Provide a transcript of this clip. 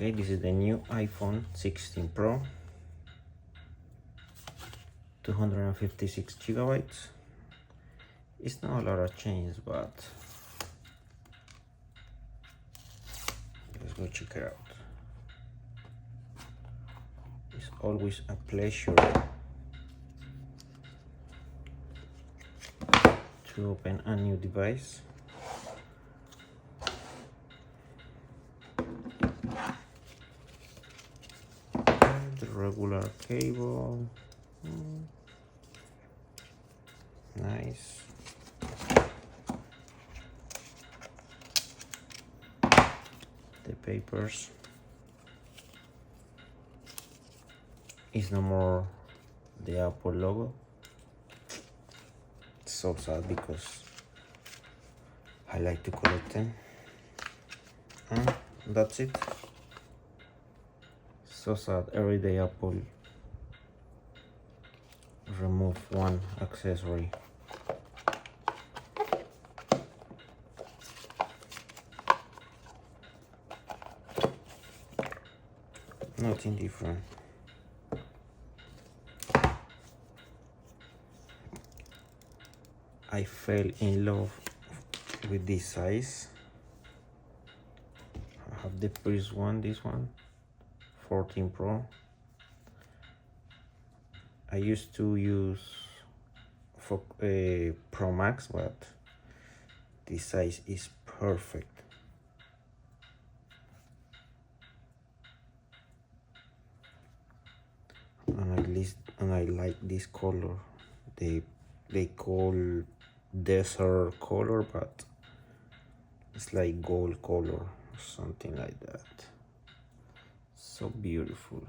Okay, this is the new iPhone 16 Pro, 256 gigabytes. It's not a lot of change, but let's go check it out. It's always a pleasure to open a new device. The regular cable, nice. The papers. It's no more the Apple logo. It's so sad because I like to collect them. And that's it. So sad. Every day Apple remove one accessory. Nothing different. I fell in love with this size. I have the previous one, this one, 14 Pro. I used to use for Pro Max, but this size is perfect. And I like this color. They call desert color, but it's like gold color or something like that. So beautiful.